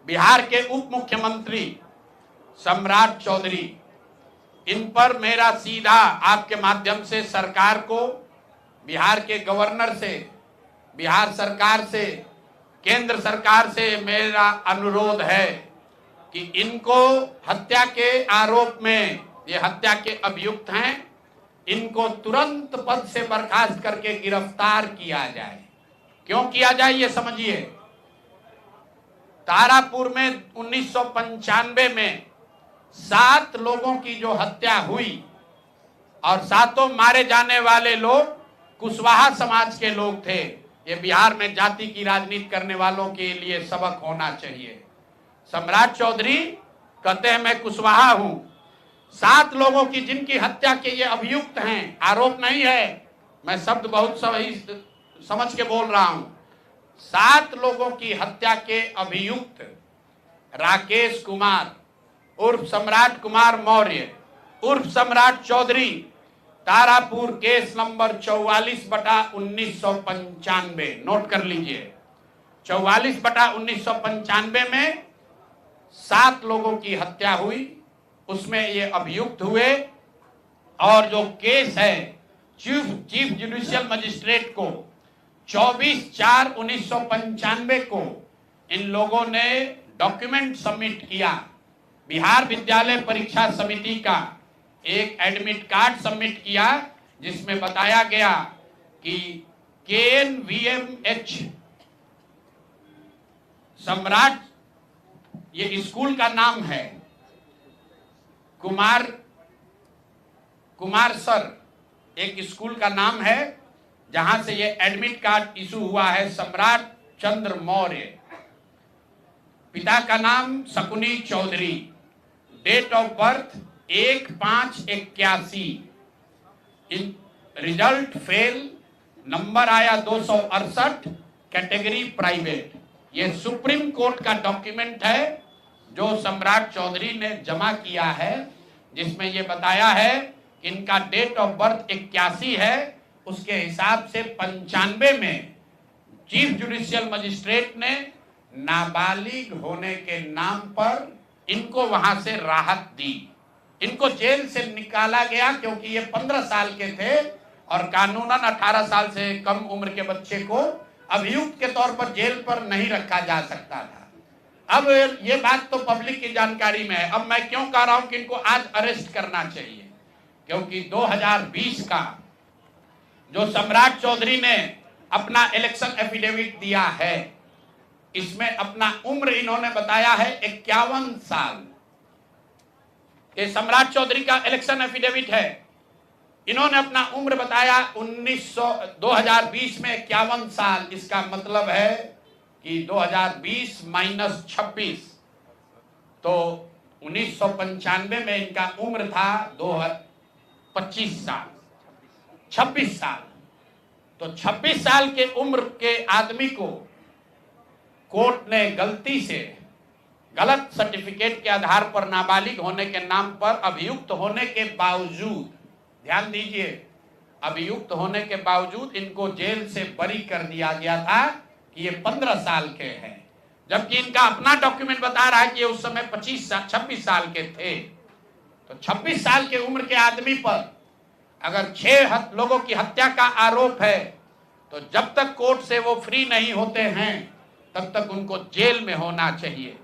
बिहार के उप मुख्यमंत्री सम्राट चौधरी, इन पर मेरा सीधा आपके माध्यम से सरकार को, बिहार के गवर्नर से, बिहार सरकार से, केंद्र सरकार से मेरा अनुरोध है कि इनको हत्या के आरोप में, ये हत्या के अभियुक्त हैं, इनको तुरंत पद से बर्खास्त करके गिरफ्तार किया जाए। क्यों किया जाए ये समझिए। तारापुर में 1995 में 7 लोगों की जो हत्या हुई और 7 मारे जाने वाले लोग कुशवाहा समाज के लोग थे। ये बिहार में जाति की राजनीति करने वालों के लिए सबक होना चाहिए। सम्राट चौधरी कहते हैं मैं कुशवाहा हूं। 7 लोगों की जिनकी हत्या के ये अभियुक्त हैं, आरोप नहीं है, मैं शब्द बहुत सही समझ के बोल रहा हूं। 7 लोगों की हत्या के अभियुक्त राकेश कुमार उर्फ सम्राट कुमार मौर्य उर्फ Samrat Choudhary, Tarapur case number 44/1995, note कर लीजिए। 44/1995 में 7 लोगों की हत्या हुई, उसमें ये अभियुक्त हुए और जो केस है चीफ जुडिशियल मजिस्ट्रेट को 24/4/1995 को इन लोगों ने डॉक्यूमेंट सबमिट किया। बिहार विद्यालय परीक्षा समिति का एक एडमिट कार्ड सबमिट किया जिसमें बताया गया कि KNVMH सम्राट, ये स्कूल का नाम है, कुमार सर एक स्कूल का नाम है जहां से ये एडमिट कार्ड इशू हुआ है। सम्राट चंद्र मौर्य, पिता का नाम Shakuni Choudhary, date of birth 1/5/81, result fail, number आया 268, कैटेगरी प्राइवेट। ये सुप्रीम कोर्ट का डॉक्यूमेंट है जो सम्राट चौधरी ने जमा किया है, जिसमें ये बताया है कि इनका डेट ऑफ बर्थ 81 है। उसके हिसाब से 95 में चीफ जुडिशियल मजिस्ट्रेट ने नाबालिग होने के नाम पर इनको वहां से राहत दी। इनको जेल से निकाला गया क्योंकि ये 15 साल के थे और कानूनन 18 साल से कम उम्र के बच्चे को अभियुक्त के तौर पर जेल पर नहीं रखा जा सकता था। अब ये बात तो पब्लिक की जानकारी में है। अब मैं क्यों कह रहा हूं कि इनको आज अरेस्ट करना चाहिए, क्योंकि 2020 का जो सम्राट चौधरी ने अपना इलेक्शन एफिडेविट दिया है, इसमें अपना उम्र इन्होंने बताया है 51 साल। ये सम्राट चौधरी का इलेक्शन एफिडेविट है। इन्होंने अपना उम्र बताया 2020 में 51 साल। इसका मतलब है कि 2020 - 26, तो 1995 में इनका उम्र था 25 साल, 26 साल। तो 26 साल के उम्र के आदमी को कोर्ट ने गलती से गलत सर्टिफिकेट के आधार पर नाबालिग होने के नाम पर अभियुक्त होने के बावजूद, ध्यान दीजिए, अभियुक्त होने के बावजूद इनको जेल से बरी कर दिया गया था कि ये 15 साल के हैं, जबकि इनका अपना डॉक्यूमेंट बता रहा है कि ये उस समय 26 साल के थे। तो 26 साल के उम्र के आदमी पर अगर 6 लोगों की हत्या का आरोप है, तो जब तक कोर्ट से वो फ्री नहीं होते हैं तब तक उनको जेल में होना चाहिए।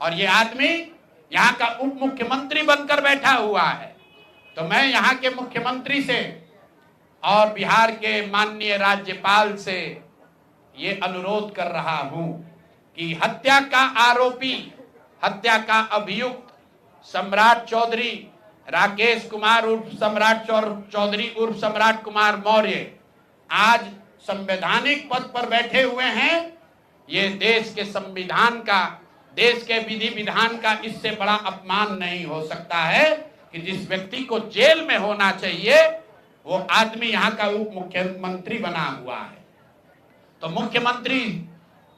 और ये आदमी यहाँ का उप मुख्यमंत्री बनकर बैठा हुआ है। तो मैं यहाँ के मुख्यमंत्री से और बिहार के माननीय राज्यपाल से ये अनुरोध कर रहा हूं कि हत्या का आरोपी, हत्या का अभियुक्त सम्राट चौधरी, राकेश कुमार उर्फ सम्राट चौधरी उर्फ सम्राट कुमार मौर्य आज संवैधानिक पद पर बैठे हुए हैं। ये देश के संविधान का, देश के विधि विधान का इससे बड़ा अपमान नहीं हो सकता है कि जिस व्यक्ति को जेल में होना चाहिए वो आदमी यहाँ का उप मुख्यमंत्री बना हुआ है। तो मुख्यमंत्री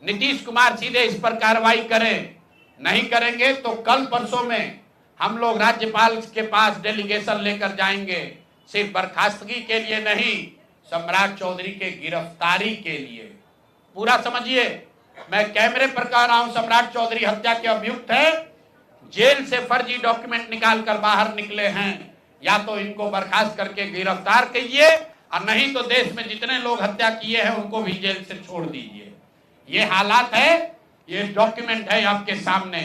नीतीश कुमार सीधे इस पर कार्रवाई करें। नहीं करेंगे तो कल परसों में हम लोग राज्यपाल के पास डेलीगेशन लेकर जाएंगे, सिर्फ बर्खास्तगी के लिए नहीं, सम्राट चौधरी के गिरफ्तारी के लिए। पूरा समझिए, मैं कैमरे पर कह रहा हूं, सम्राट चौधरी हत्या के अभियुक्त है, जेल से फर्जी डॉक्यूमेंट निकाल कर बाहर निकले हैं। या तो इनको बर्खास्त करके गिरफ्तार कीजिए और नहीं तो देश में जितने लोग हत्या किए हैं उनको भी जेल से छोड़ दीजिए। ये हालात है, ये डॉक्यूमेंट है आपके सामने।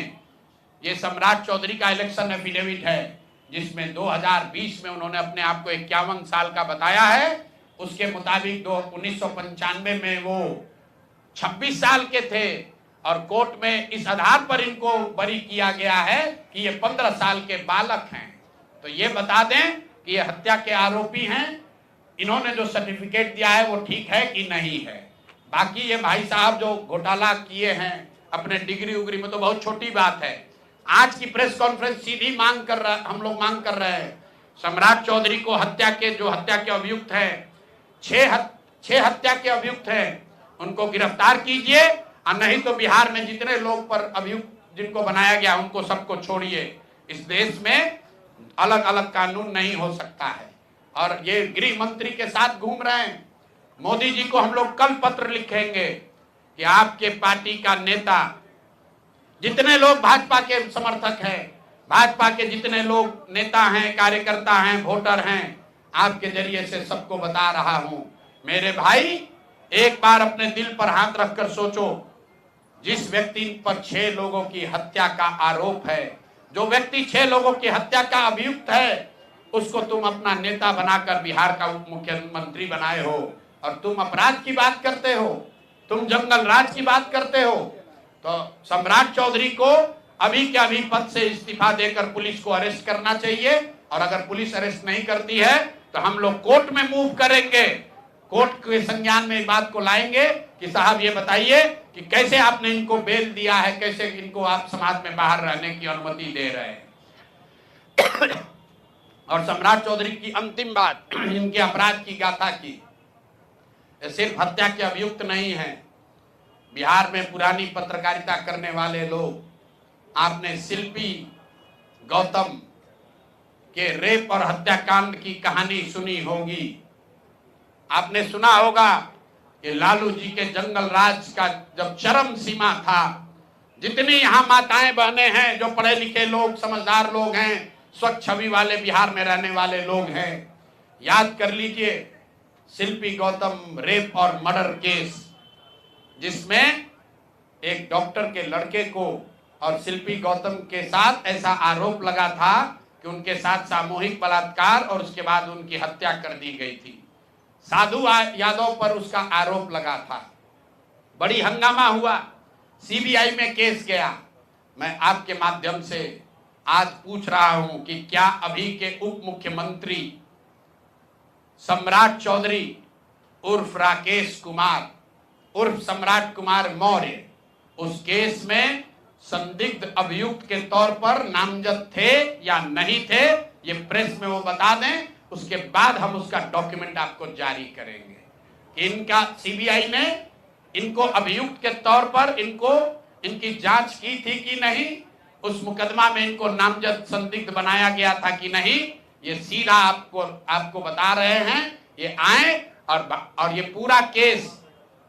ये सम्राट चौधरी का इलेक्शन एफिडेविट है, जिसमें 2020 में उन्होंने अपने आप को 51 साल का बताया है। उसके मुताबिक 1995 में वो 26 साल के थे और कोर्ट में इस आधार पर इनको बरी किया गया है कि ये 15 साल के बालक हैं। तो ये बता दें कि ये हत्या के आरोपी हैं। इन्होंने जो सर्टिफिकेट दिया है वो ठीक है कि नहीं है। बाकी ये भाई साहब जो घोटाला किए हैं अपने डिग्री उग्री में, तो बहुत छोटी बात है। आज की प्रेस कॉन्फ्रेंस सीधी हम लोग मांग कर रहे हैं, सम्राट चौधरी को हत्या के अभियुक्त है, 6 हत्या के अभियुक्त हैं, उनको गिरफ्तार कीजिए और नहीं तो बिहार में जितने लोग पर अभियुक्त जिनको बनाया गया उनको सबको छोड़िए। इस देश में अलग अलग कानून नहीं हो सकता है। और ये गृह मंत्री के साथ घूम रहे हैं। मोदी जी को हम लोग कल पत्र लिखेंगे कि आपके पार्टी का नेता, जितने लोग भाजपा के समर्थक हैं, भाजपा के जितने लोग नेता हैं, कार्यकर्ता हैं, वोटर हैं, आपके जरिए से सबको बता रहा हूं, मेरे भाई एक बार अपने दिल पर हाथ रखकर सोचो। जिस व्यक्ति पर 6 लोगों की हत्या का आरोप है, जो व्यक्ति 6 लोगों की हत्या का अभियुक्त है, उसको तुम अपना नेता बनाकर बिहार का उप मुख्यमंत्री बनाए हो और तुम अपराध की बात करते हो, तुम जंगल राज की बात करते हो। तो सम्राट चौधरी को अभी के अभी पद से इस्तीफा देकर पुलिस को अरेस्ट करना चाहिए और अगर पुलिस अरेस्ट नहीं करती है तो हम लोग कोर्ट में मूव करेंगे, कोर्ट के संज्ञान में बात को लाएंगे कि साहब ये बताइए कि कैसे आपने इनको बेल दिया है, कैसे इनको आप समाज में बाहर रहने की अनुमति दे रहे हैं। और सम्राट चौधरी की अंतिम बात, इनके अपराध की गाथा की, सिर्फ हत्या के अभियुक्त नहीं है। बिहार में पुरानी पत्रकारिता करने वाले लोग, आपने शिल्पी गौतम के रेप और हत्याकांड की कहानी सुनी होगी। आपने सुना होगा कि लालू जी के जंगल राज का जब चरम सीमा था, जितनी यहाँ माताएं बहने हैं, जो पढ़े लिखे लोग, समझदार लोग हैं, स्वच्छ छवि वाले बिहार में रहने वाले लोग हैं, याद कर लीजिए शिल्पी गौतम रेप और मर्डर केस, जिसमें एक डॉक्टर के लड़के को और शिल्पी गौतम के साथ ऐसा आरोप लगा था कि उनके साथ सामूहिक बलात्कार और उसके बाद उनकी हत्या कर दी गई थी। साधु यादव पर उसका आरोप लगा था, बड़ी हंगामा हुआ, सीबीआई में केस गया। मैं आपके माध्यम से आज पूछ रहा हूं कि क्या अभी के उप मुख्यमंत्री सम्राट चौधरी उर्फ राकेश कुमार उर्फ सम्राट कुमार मौर्य उस केस में संदिग्ध अभियुक्त के तौर पर नामजद थे या नहीं थे, ये प्रेस में वो बता दें, उसके बाद हम उसका डॉक्यूमेंट आपको जारी करेंगे कि इनका सीबीआई ने इनको अभियुक्त के तौर पर इनकी जांच की थी कि नहीं, उस मुकदमा में इनको नामजद संदिग्ध बनाया गया था कि नहीं। ये सीधा आपको बता रहे हैं। ये आए और ये पूरा केस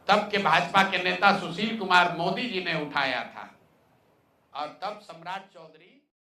तब के भाजपा के नेता सुशील कुमार मोदी जी ने उठाया था और तब सम्राट चौधरी